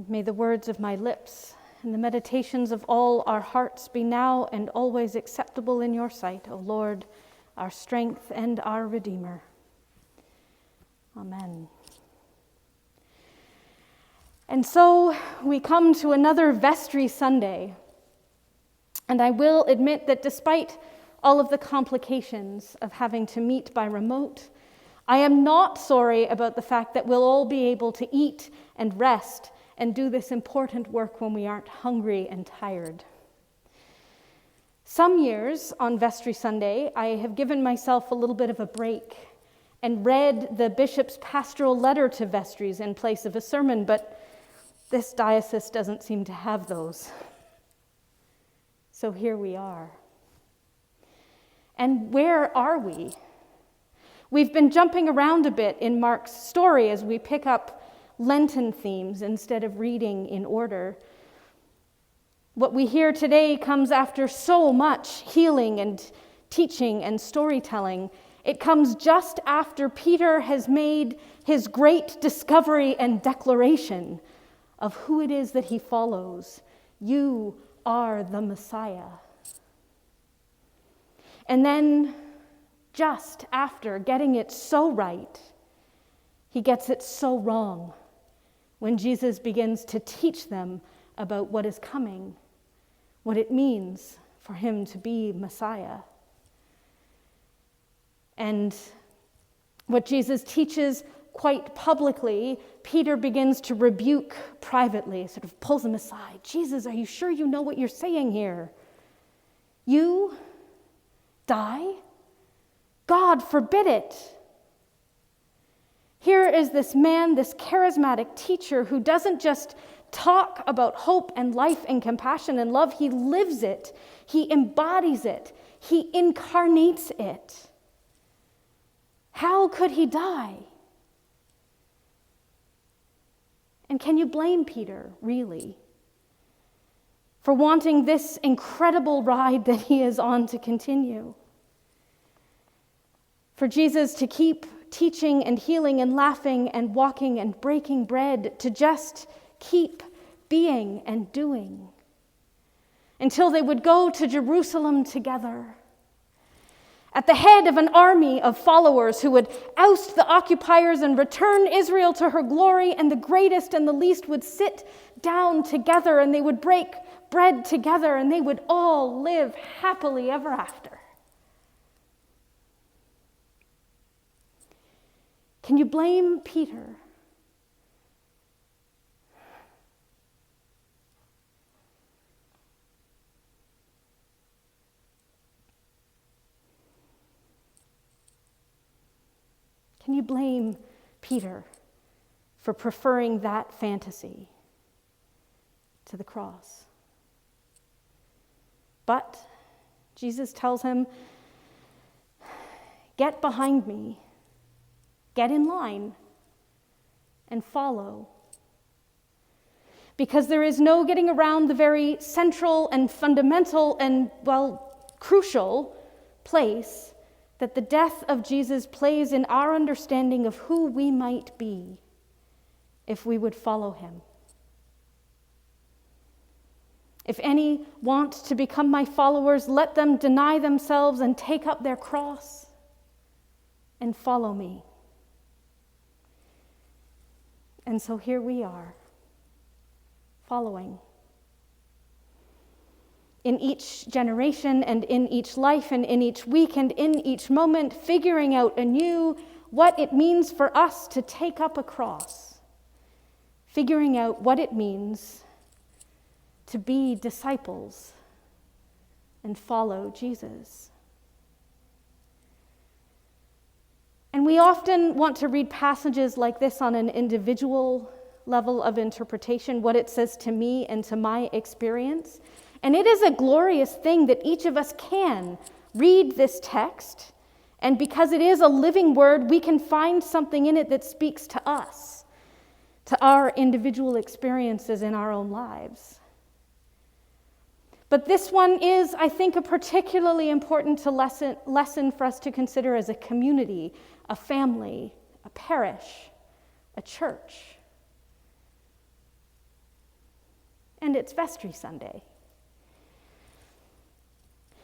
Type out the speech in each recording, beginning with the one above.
May the words of my lips and the meditations of all our hearts be now and always acceptable in your sight, O Lord, our strength and our Redeemer. Amen. And so we come to another Vestry Sunday. And I will admit that despite all of the complications of having to meet by remote, I am not sorry about the fact that we'll all be able to eat and rest and do this important work when we aren't hungry and tired. Some years on Vestry Sunday, I have given myself a little bit of a break and read the bishop's pastoral letter to vestries in place of a sermon, but this diocese doesn't seem to have those. So here we are. And where are we? We've been jumping around a bit in Mark's story as we pick up Lenten themes instead of reading in order. What we hear today comes after so much healing and teaching and storytelling. It comes just after Peter has made his great discovery and declaration of who it is that he follows. You are the Messiah. And then, just after getting it so right, he gets it so wrong when Jesus begins to teach them about what is coming, what it means for him to be Messiah. And what Jesus teaches quite publicly, Peter begins to rebuke privately, sort of pulls him aside. Jesus, are you sure you know what you're saying here? You die? God forbid it. Here is this man, this charismatic teacher who doesn't just talk about hope and life and compassion and love. He lives it. He embodies it. He incarnates it. How could he die? And can you blame Peter, really, for wanting this incredible ride that he is on to continue? For Jesus to keep teaching and healing and laughing and walking and breaking bread, to just keep being and doing until they would go to Jerusalem together at the head of an army of followers who would oust the occupiers and return Israel to her glory, and the greatest and the least would sit down together and they would break bread together and they would all live happily ever after. Can you blame Peter? Can you blame Peter for preferring that fantasy to the cross? But Jesus tells him, get behind me. Get in line and follow. Because there is no getting around the very central and fundamental and, crucial place that the death of Jesus plays in our understanding of who we might be if we would follow him. If any want to become my followers, let them deny themselves and take up their cross and follow me. And so here we are, following. In each generation and in each life and in each week and in each moment, figuring out anew what it means for us to take up a cross. Figuring out what it means to be disciples and follow Jesus. And we often want to read passages like this on an individual level of interpretation, what it says to me and to my experience. And it is a glorious thing that each of us can read this text, and because it is a living word, we can find something in it that speaks to us, to our individual experiences in our own lives. But this one is, I think, a particularly important lesson for us to consider as a community, a family, a parish, a church. and it's Vestry Sunday.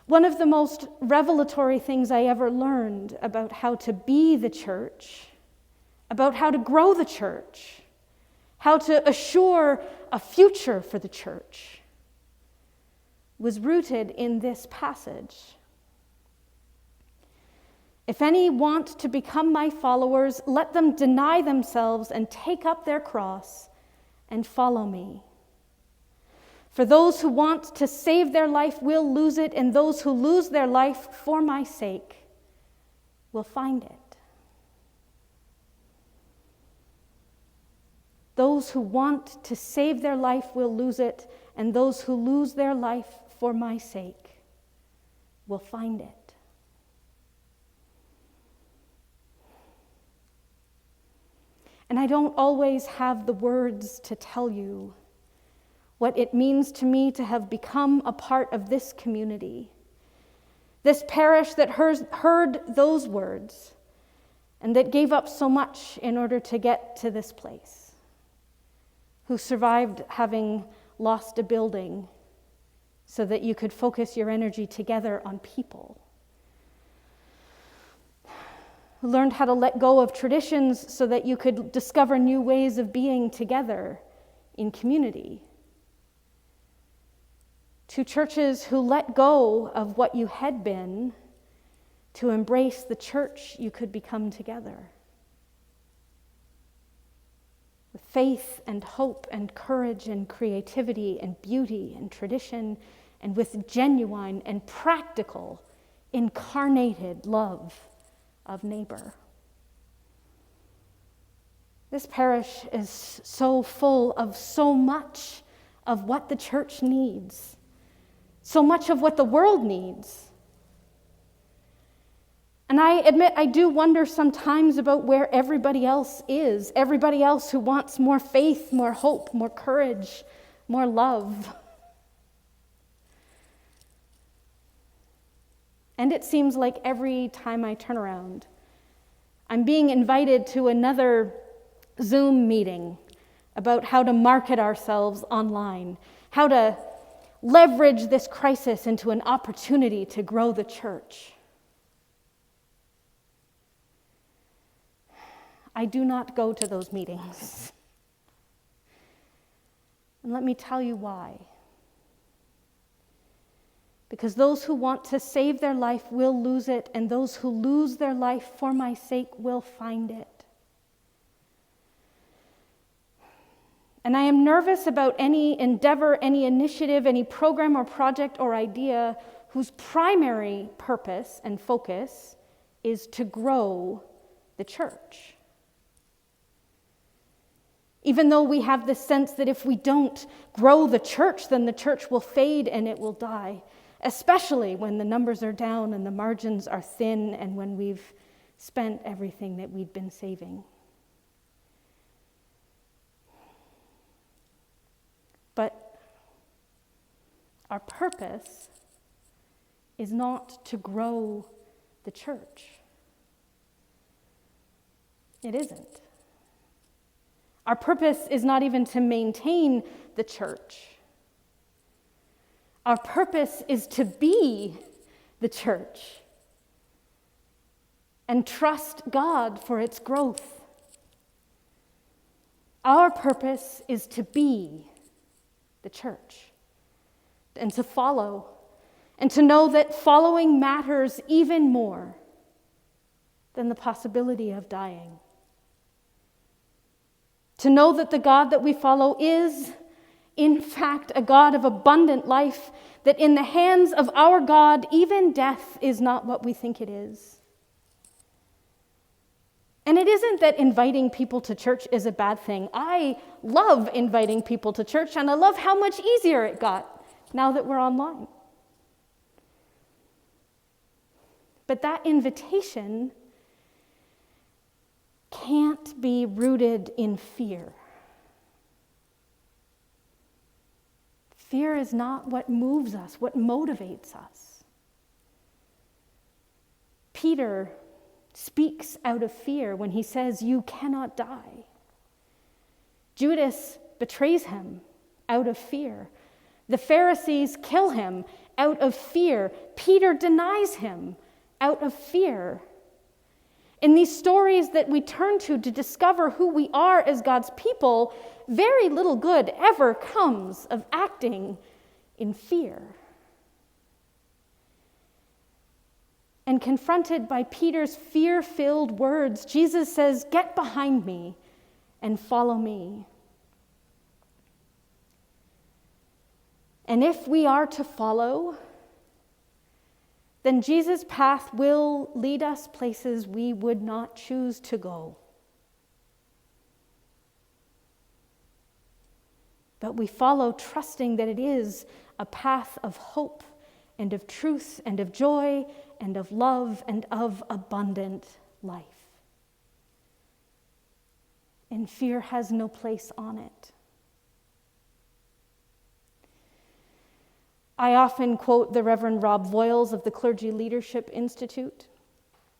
One of the most revelatory things I ever learned about how to be the church, about how to grow the church, how to assure a future for the church, was rooted in this passage. If any want to become my followers, let them deny themselves and take up their cross and follow me. For those who want to save their life will lose it, and those who lose their life for my sake will find it. Those who want to save their life will lose it, and those who lose their life for my sake will find it. And I don't always have the words to tell you what it means to me to have become a part of this community, this parish that heard those words and that gave up so much in order to get to this place, who survived having lost a building so that you could focus your energy together on people, who learned how to let go of traditions so that you could discover new ways of being together in community, to churches who let go of what you had been to embrace the church you could become together, with faith and hope and courage and creativity and beauty and tradition, and with genuine and practical, incarnated love of neighbor. This parish is so full of so much of what the church needs, so much of what the world needs. And I admit I do wonder sometimes about where everybody else is, everybody else who wants more faith, more hope, more courage, more love. And it seems like every time I turn around, I'm being invited to another Zoom meeting about how to market ourselves online, how to leverage this crisis into an opportunity to grow the church. I do not go to those meetings. And let me tell you why. Because those who want to save their life will lose it, and those who lose their life for my sake will find it. And I am nervous about any endeavor, any initiative, any program or project or idea whose primary purpose and focus is to grow the church. Even though we have this sense that if we don't grow the church, then the church will fade and it will die, especially when the numbers are down and the margins are thin and when we've spent everything that we'd been saving. But our purpose is not to grow the church. It isn't. Our purpose is not even to maintain the church. Our purpose is to be the church and trust God for its growth. Our purpose is to be the church and to follow, and to know that following matters even more than the possibility of dying. To know that the God that we follow is, in fact, a God of abundant life, that in the hands of our God, even death is not what we think it is. And it isn't that inviting people to church is a bad thing. I love inviting people to church, and I love how much easier it got now that we're online. But that invitation can't be rooted in fear. Fear is not what moves us, what motivates us. Peter speaks out of fear when he says, "You cannot die." Judas betrays him out of fear. The Pharisees kill him out of fear. Peter denies him out of fear. In these stories that we turn to discover who we are as God's people, very little good ever comes of acting in fear. And confronted by Peter's fear-filled words, Jesus says, "Get behind me and follow me." And if we are to follow, then Jesus' path will lead us places we would not choose to go. But we follow trusting that it is a path of hope and of truth and of joy and of love and of abundant life. And fear has no place on it. I often quote the Reverend Rob Voiles of the Clergy Leadership Institute.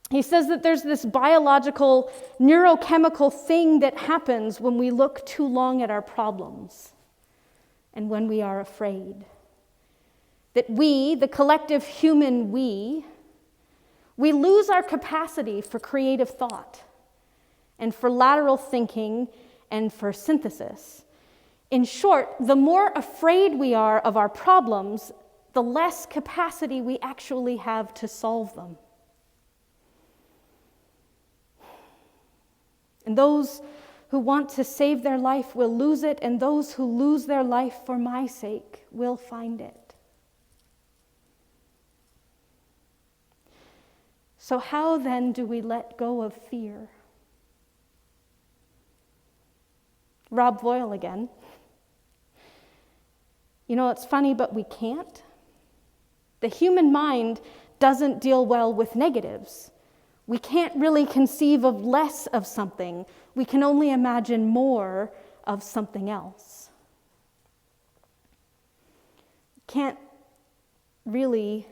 He says that there's this biological, neurochemical thing that happens when we look too long at our problems and when we are afraid. That we, the collective human we lose our capacity for creative thought and for lateral thinking and for synthesis. In short, the more afraid we are of our problems, the less capacity we actually have to solve them. And those who want to save their life will lose it, and those who lose their life for my sake will find it. So how then do we let go of fear? Rob Voiles again. You know, it's funny, but we can't. The human mind doesn't deal well with negatives. We can't really conceive of less of something. We can only imagine more of something else. Can't really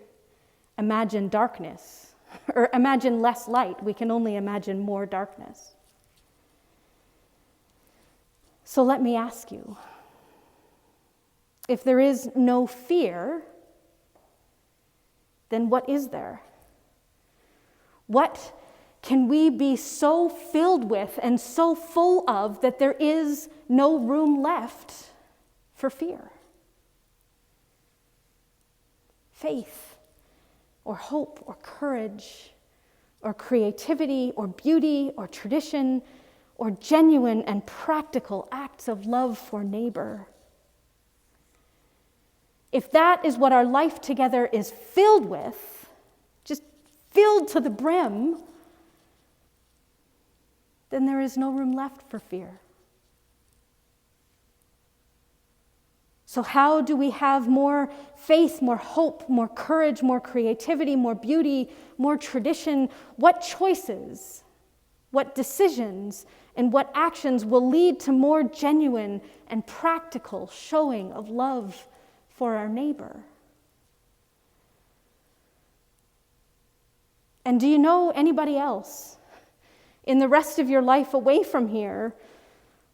imagine darkness or imagine less light. We can only imagine more darkness. So let me ask you, if there is no fear, then what is there? What can we be so filled with and so full of that there is no room left for fear? Faith, or hope, or courage, or creativity, or beauty, or tradition, or genuine and practical acts of love for neighbor. If that is what our life together is filled with, just filled to the brim, then there is no room left for fear. So how do we have more faith, more hope, more courage, more creativity, more beauty, more tradition? What choices, what decisions, and what actions will lead to more genuine and practical showing of love for our neighbor? And do you know anybody else in the rest of your life away from here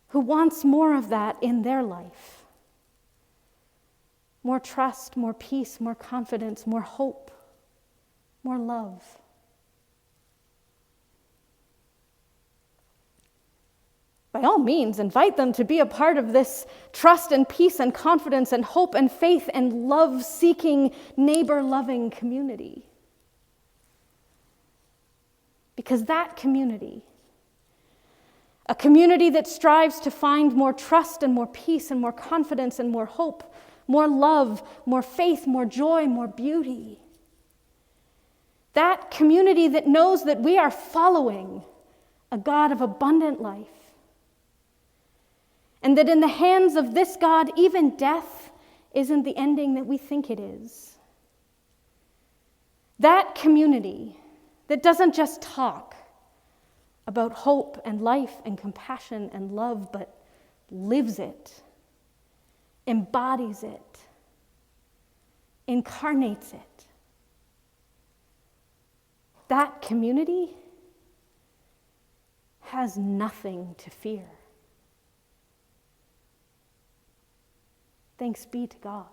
who wants more of that in their life? More trust, more peace, more confidence, more hope, more love. By all means, invite them to be a part of this trust and peace and confidence and hope and faith and love-seeking, neighbor-loving community. Because that community, a community that strives to find more trust and more peace and more confidence and more hope, more love, more faith, more joy, more beauty. That community that knows that we are following a God of abundant life. And that in the hands of this God, even death isn't the ending that we think it is. That community that doesn't just talk about hope and life and compassion and love, but lives it, embodies it, incarnates it. That community has nothing to fear. Thanks be to God.